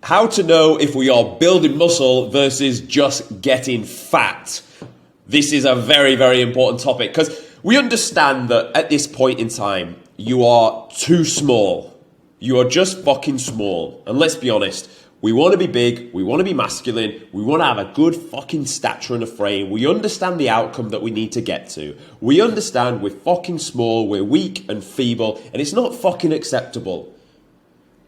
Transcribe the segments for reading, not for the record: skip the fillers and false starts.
How to know if we are building muscle versus just getting fat. This is a very, very important topic because we understand that at this point in time, you are too small. You are just fucking small. And let's be honest, we want to be big, we want to be masculine, we want to have a good fucking stature and a frame. We understand the outcome that we need to get to. We understand we're fucking small, we're weak and feeble, and it's not fucking acceptable.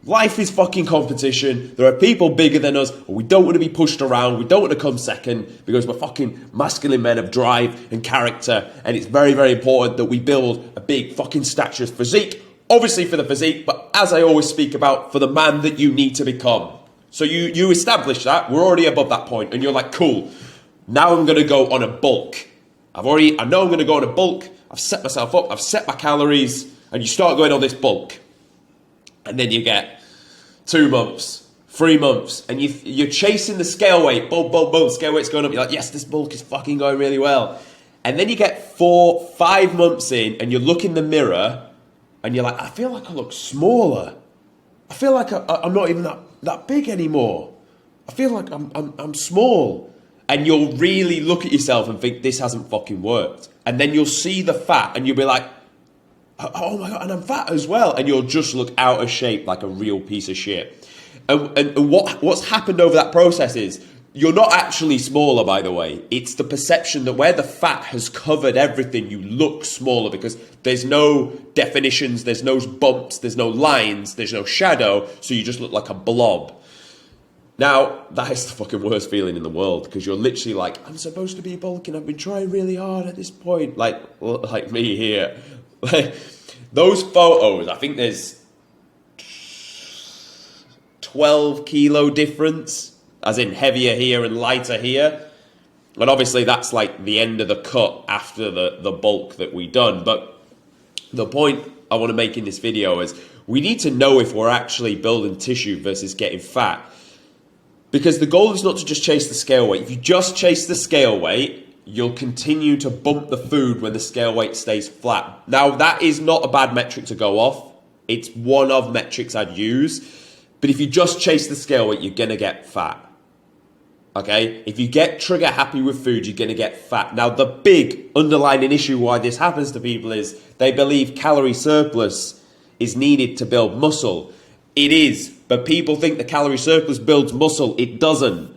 Life is fucking competition. There are people bigger than us. We don't want to be pushed around. We don't want to come second because we're fucking masculine men of drive and character. And it's very, very important that we build a big fucking stature physique. Obviously for the physique, but as I always speak about, for the man that you need to become. So you establish that. We're already above that point. And you're like, cool. Now I'm going to go on a bulk. I know I'm going to go on a bulk. I've set myself up. I've set my calories. And you start going on this bulk. And then you get 2 months, 3 months, and you're chasing the scale weight. Boom, boom, boom, scale weight's going up. You're like, yes, this bulk is fucking going really well. And then you get 4, 5 months in, and you look in the mirror, and you're like, I feel like I look smaller. I feel like I'm not even that big anymore. I feel like I'm small. And you'll really look at yourself and think, this hasn't fucking worked. And then you'll see the fat, and you'll be like, oh my God, and I'm fat as well. And you'll just look out of shape like a real piece of shit. And what's happened over that process is, you're not actually smaller, by the way. It's the perception that where the fat has covered everything, you look smaller because there's no definitions, there's no bumps, there's no lines, there's no shadow, so you just look like a blob. Now, that is the fucking worst feeling in the world because you're literally like, I'm supposed to be bulking, I've been trying really hard at this point. Like me here. Those photos, I think there's 12 kilo difference, as in heavier here and lighter here. And obviously that's like the end of the cut after the bulk that we done. But the point I want to make in this video is we need to know if we're actually building tissue versus getting fat. Because the goal is not to just chase the scale weight. If you just chase the scale weight, you'll continue to bump the food when the scale weight stays flat. Now, that is not a bad metric to go off. It's one of metrics I'd use. But if you just chase the scale weight, you're going to get fat. Okay? If you get trigger happy with food, you're going to get fat. Now, the big underlying issue why this happens to people is they believe calorie surplus is needed to build muscle. It is, but people think the calorie surplus builds muscle. It doesn't.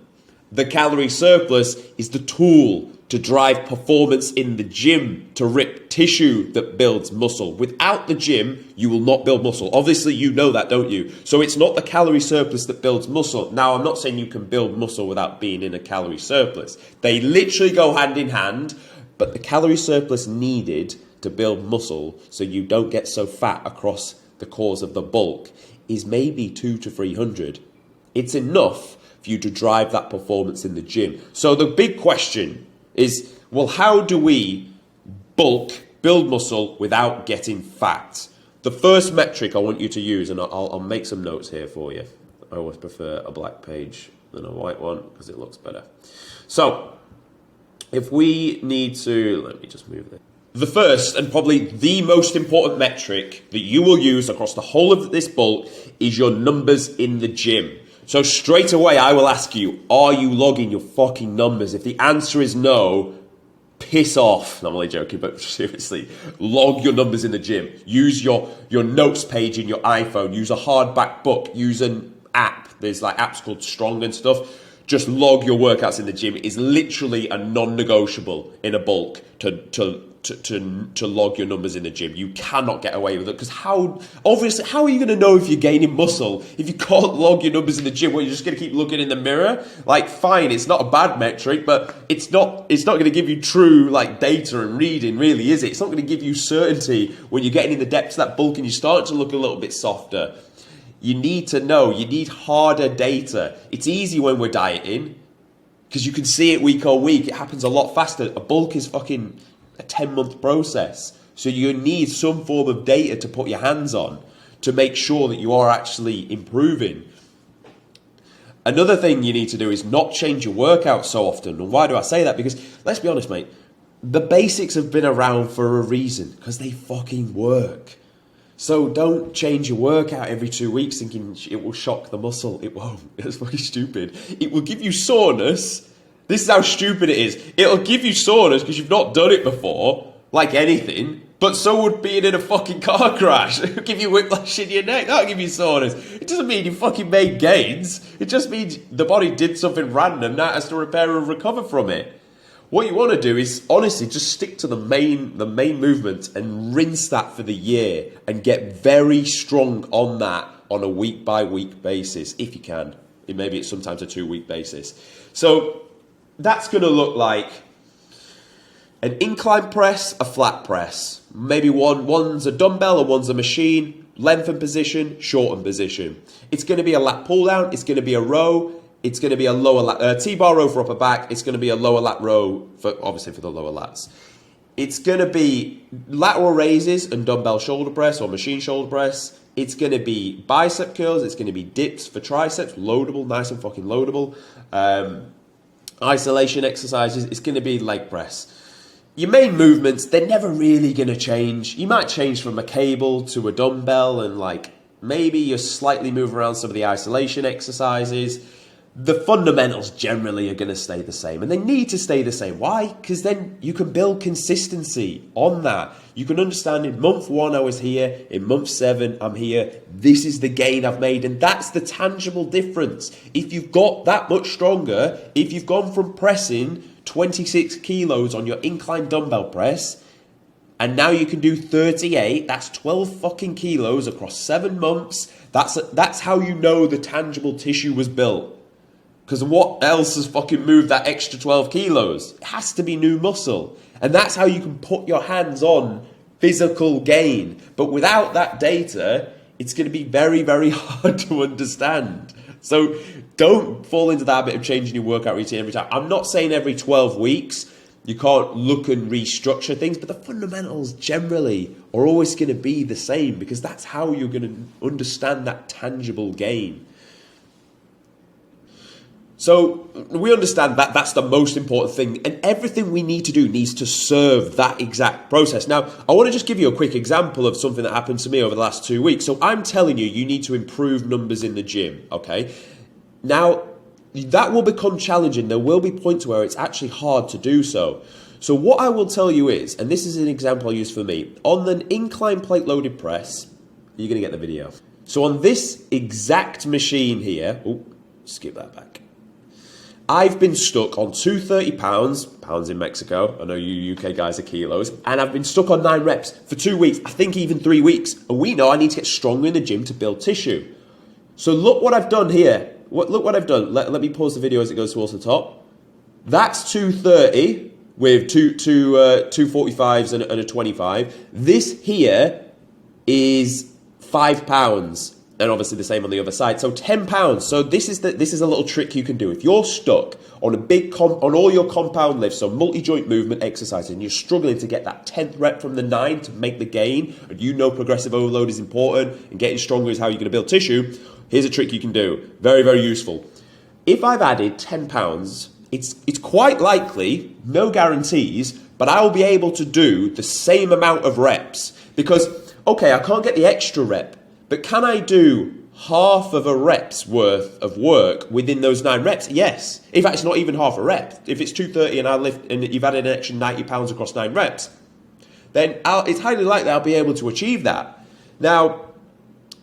The calorie surplus is the tool to drive performance in the gym, to rip tissue that builds muscle. Without the gym, you will not build muscle. Obviously, you know that, don't you? So it's not the calorie surplus that builds muscle. Now, I'm not saying you can build muscle without being in a calorie surplus. They literally go hand in hand, but the calorie surplus needed to build muscle so you don't get so fat across the course of the bulk is maybe 200 to 300. It's enough for you to drive that performance in the gym. So the big question is, well, how do we bulk, build muscle without getting fat? The first metric I want you to use, and I'll make some notes here for you. I always prefer a black page than a white one because it looks better. So if we need to, let me just move this. The first and probably the most important metric that you will use across the whole of this bulk is your numbers in the gym. So straight away, I will ask you, are you logging your fucking numbers? If the answer is no, piss off. I'm only joking, but seriously, log your numbers in the gym. Use your notes page in your iPhone. Use a hardback book. Use an app. There's like apps called Strong and stuff. Just log your workouts in the gym. It is literally a non-negotiable in a bulk to log your numbers in the gym. You cannot get away with it because how are you going to know if you're gaining muscle if you can't log your numbers in the gym? Well, you're just going to keep looking in the mirror. Like, fine, it's not a bad metric, but it's not going to give you true like data and reading, really, is it? It's not going to give you certainty when you're getting in the depths of that bulk and you start to look a little bit softer. You need to know. You need harder data. It's easy when we're dieting because you can see it week on week. It happens a lot faster. A bulk is fucking a 10-month process. So you need some form of data to put your hands on to make sure that you are actually improving. Another thing you need to do is not change your workout so often. And why do I say that? Because let's be honest, mate, the basics have been around for a reason because they fucking work. So don't change your workout every 2 weeks thinking it will shock the muscle. It won't. It's fucking stupid. It will give you soreness. This is how stupid it is. It'll give you soreness because you've not done it before, like anything. But so would being in a fucking car crash. It'll give you whiplash in your neck. That'll give you soreness. It doesn't mean you fucking made gains. It just means the body did something random. Now it has to repair and recover from it. What you want to do is, honestly, just stick to the main movement and rinse that for the year and get very strong on that on a week-by-week basis, if you can. Maybe it's sometimes a 2-week basis. So that's going to look like an incline press, a flat press. Maybe one's a dumbbell and one's a machine. Lengthen position, shorten position. It's going to be a lat pull down. It's going to be a row. It's going to be a lower lat, T-bar row for upper back. It's going to be a lower lat row, obviously for the lower lats. It's going to be lateral raises and dumbbell shoulder press or machine shoulder press. It's going to be bicep curls. It's going to be dips for triceps, loadable, nice and fucking loadable. Isolation exercises. It's going to be leg press. Your main movements, they're never really going to change. You might change from a cable to a dumbbell and maybe you slightly move around some of the isolation exercises. The fundamentals generally are going to stay the same, and they need to stay the same. Why? Because then you can build consistency on that. You can understand in month 1 I was here, in month 7 I'm here, this is the gain I've made, and that's the tangible difference. If you've got that much stronger, if you've gone from pressing 26 kilos on your incline dumbbell press, and now you can do 38, that's 12 fucking kilos across 7 months, that's how you know the tangible tissue was built. Because what else has fucking moved that extra 12 kilos? It has to be new muscle. And that's how you can put your hands on physical gain. But without that data, it's going to be very, very hard to understand. So don't fall into the habit of changing your workout routine every time. I'm not saying every 12 weeks you can't look and restructure things, but the fundamentals generally are always going to be the same because that's how you're going to understand that tangible gain. So we understand that that's the most important thing, and everything we need to do needs to serve that exact process. Now, I want to just give you a quick example of something that happened to me over the last 2 weeks. So I'm telling you, you need to improve numbers in the gym, okay? Now, that will become challenging. There will be points where it's actually hard to do so. So what I will tell you is, and this is an example I use for me, on an incline plate loaded press, you're going to get the video. So on this exact machine here, skip that back. I've been stuck on 230 pounds in Mexico. I know you UK guys are kilos. And I've been stuck on 9 reps for 2 weeks, I think even 3 weeks. And we know I need to get stronger in the gym to build tissue. So look what I've done here. Look what I've done. Let me pause the video as it goes towards the top. That's 230 with two 245s and a 25. This here is 5 pounds. And obviously the same on the other side. So 10 pounds. So this is a little trick you can do. If you're stuck on on all your compound lifts, so multi-joint movement exercises, and you're struggling to get that 10th rep from the 9 to make the gain, and you know progressive overload is important, and getting stronger is how you're going to build tissue, here's a trick you can do. Very, very useful. If I've added 10 pounds, it's quite likely, no guarantees, but I will be able to do the same amount of reps. Because, okay, I can't get the extra rep, but can I do half of a rep's worth of work within those 9 reps? Yes. In fact, it's not even half a rep. If it's 230 and I lift and you've added an extra 90 pounds across 9 reps, then it's highly likely I'll be able to achieve that. Now,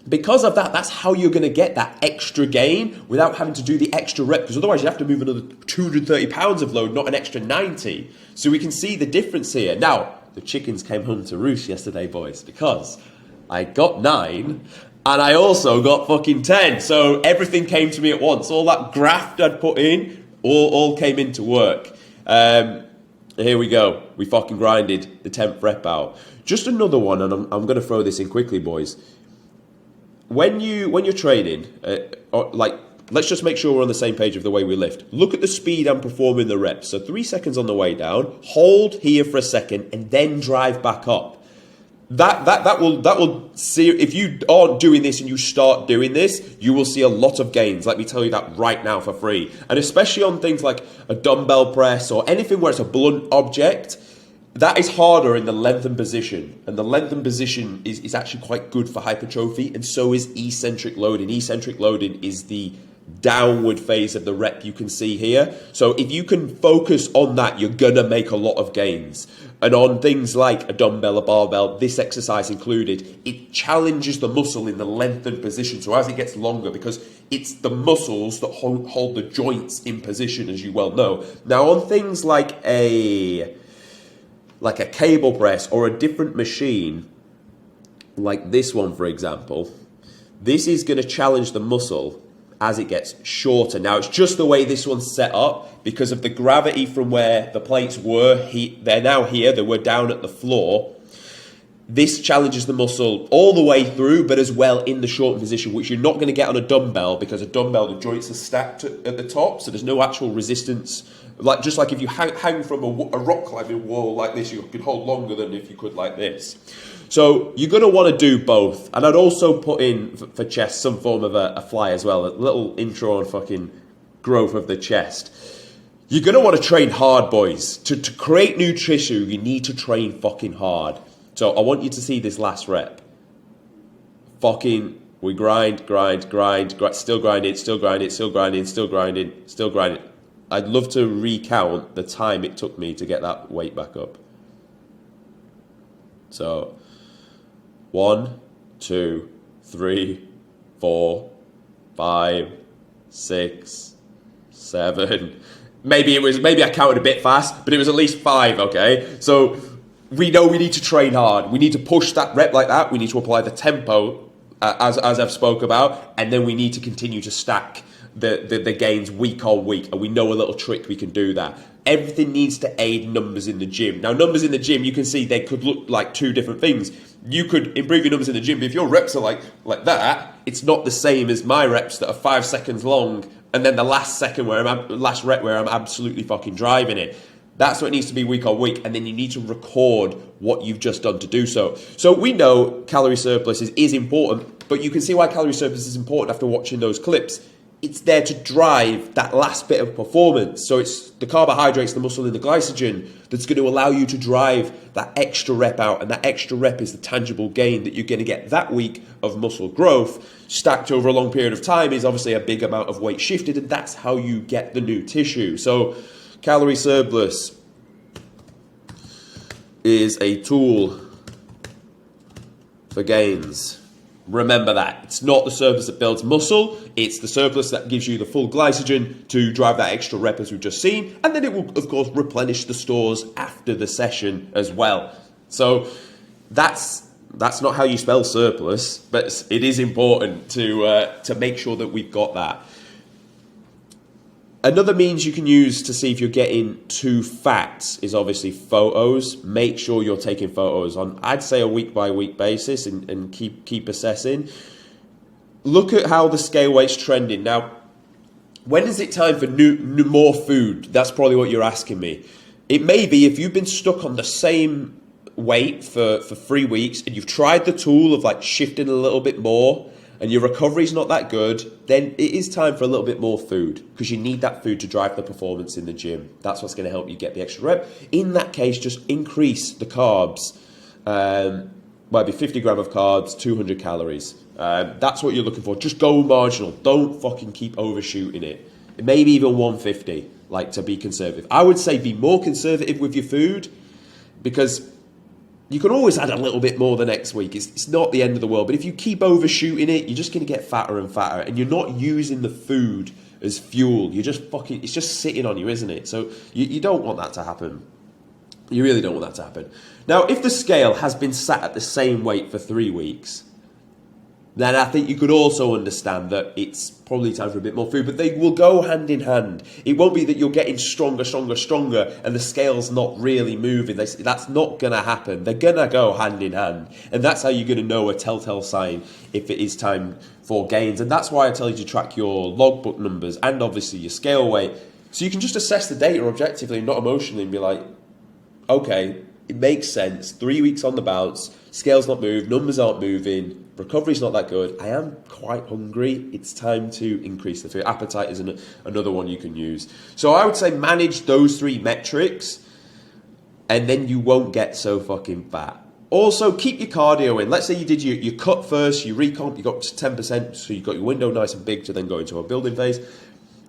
because of that, that's how you're going to get that extra gain without having to do the extra rep, because otherwise you have to move another 230 pounds of load, not an extra 90. So we can see the difference here. Now, the chickens came home to roost yesterday, boys, because I got 9 and I also got fucking 10. So everything came to me at once. All that graft I'd put in all came into work. Here we go. We fucking grinded the 10th rep out. Just another one, and I'm going to throw this in quickly, boys. When you're training, let's just make sure we're on the same page of the way we lift. Look at the speed I'm performing the reps. So 3 seconds on the way down, hold here for a second, and then drive back up. That will see, if you aren't doing this and you start doing this, you will see a lot of gains. Let me tell you that right now for free. And especially on things like a dumbbell press or anything where it's a blunt object, That is harder in the lengthened position, and the lengthened position is actually quite good for hypertrophy, and so is eccentric loading. Eccentric loading is the downward phase of the rep you can see here. So if you can focus on that, you're gonna make a lot of gains. And on things like a dumbbell, a barbell, this exercise included, it challenges the muscle in the lengthened position. So as it gets longer, because it's the muscles that hold the joints in position, as you well know. Now on things like a cable press or a different machine, like this one, for example, this is going to challenge the muscle as it gets shorter. Now, it's just the way this one's set up because of the gravity from where the plates were. They're now here. They were down at the floor. This challenges the muscle all the way through, but as well in the shortened position, which you're not going to get on a dumbbell because a dumbbell, the joints are stacked at the top, so there's no actual resistance. Just like if you hang from a rock climbing wall like this, you could hold longer than if you could like this. So you're going to want to do both. And I'd also put in, for chest, some form of a fly as well, a little intro on fucking growth of the chest. You're going to want to train hard, boys. To create new tissue, you need to train fucking hard. So I want you to see this last rep. Fucking, we grind, still grinding, still grinding, still grinding, still grinding, still grinding. I'd love to recount the time it took me to get that weight back up. So, 1, 2, 3, 4, 5, 6, 7. Maybe I counted a bit fast, but it was at least 5, okay? So we know we need to train hard. We need to push that rep like that. We need to apply the tempo as I've spoke about, and then we need to continue to stack the gains week on week, and we know a little trick we can do that. Everything needs to aid numbers in the gym. Now, numbers in the gym, you can see they could look like two different things. You could improve your numbers in the gym, but if your reps are like that, it's not the same as my reps that are 5 seconds long, and then the last rep where I'm absolutely fucking driving it. That's what it needs to be week on week, and then you need to record what you've just done to do so. So we know calorie surplus is important, but you can see why calorie surplus is important after watching those clips. It's there to drive that last bit of performance. So it's the carbohydrates, the muscle, and the glycogen that's going to allow you to drive that extra rep out. And that extra rep is the tangible gain that you're going to get that week of muscle growth. Stacked over a long period of time is obviously a big amount of weight shifted, and that's how you get the new tissue. So calorie surplus is a tool for gains. Remember that. It's not the surplus that builds muscle, it's the surplus that gives you the full glycogen to drive that extra rep as we've just seen, and then it will, of course, replenish the stores after the session as well. So that's not how you spell surplus, but it is important to make sure that we've got that. Another means you can use to see if you're getting too fat is obviously photos. Make sure you're taking photos on, I'd say, a week-by-week basis and keep assessing. Look at how the scale weight's trending. Now, when is it time for more food? That's probably what you're asking me. It may be if you've been stuck on the same weight for 3 weeks and you've tried the tool of like shifting a little bit more, and your recovery's not that good, then it is time for a little bit more food because you need that food to drive the performance in the gym. That's what's going to help you get the extra rep. In that case, just increase the carbs. Might be 50 gram of carbs, 200 calories. That's what you're looking for. Just go marginal. Don't fucking keep overshooting it. Maybe even 150, like to be conservative. I would say be more conservative with your food because you can always add a little bit more the next week. It's not the end of the world. But if you keep overshooting it, you're just going to get fatter and fatter. And you're not using the food as fuel. It's just sitting on you, isn't it? So you don't want that to happen. You really don't want that to happen. Now, if the scale has been sat at the same weight for 3 weeks, then I think you could also understand that it's probably time for a bit more food, but they will go hand in hand. It won't be that you're getting stronger, and the scale's not really moving. That's not going to happen. They're going to go hand in hand. And that's how you're going to know a telltale sign if it is time for gains. And that's why I tell you to track your logbook numbers and obviously your scale weight. So you can just assess the data objectively and not emotionally and be like, okay, it makes sense. 3 weeks on the bounce, scale's not moved, numbers aren't moving, recovery's not that good. I am quite hungry. It's time to increase the food. Appetite is another one you can use. So I would say manage those 3 metrics and then you won't get so fucking fat. Also, keep your cardio in. Let's say you did your cut first, your recomp, you got to 10%, so you got your window nice and big to then go into a building phase.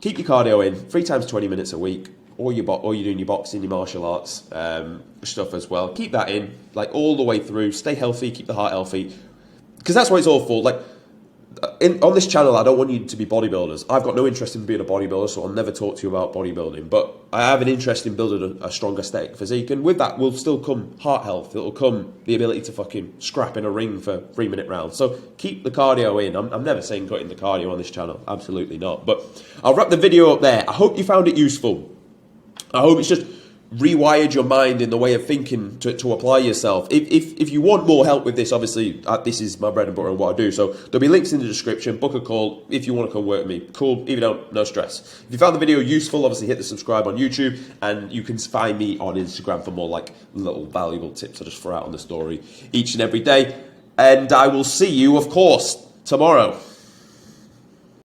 Keep your cardio in, 3 times 20 minutes a week, or you're doing your boxing, your martial arts stuff as well. Keep that in, like all the way through. Stay healthy, keep the heart healthy, because that's what it's all for. Like, on this channel, I don't want you to be bodybuilders. I've got no interest in being a bodybuilder, so I'll never talk to you about bodybuilding. But I have an interest in building a strong aesthetic physique, and with that will still come heart health. It'll come the ability to fucking scrap in a ring for 3-minute rounds. So keep the cardio in. I'm never saying cutting the cardio on this channel. Absolutely not. But I'll wrap the video up there. I hope you found it useful. I hope it's just rewired your mind in the way of thinking to apply yourself. If you want more help with this, obviously, this is my bread and butter and what I do. So there'll be links in the description. Book a call if you want to come work with me. Cool. If you don't, no stress. If you found the video useful, obviously hit the subscribe on YouTube, and you can find me on Instagram for more like little valuable tips I just throw out on the story each and every day. And I will see you, of course, tomorrow.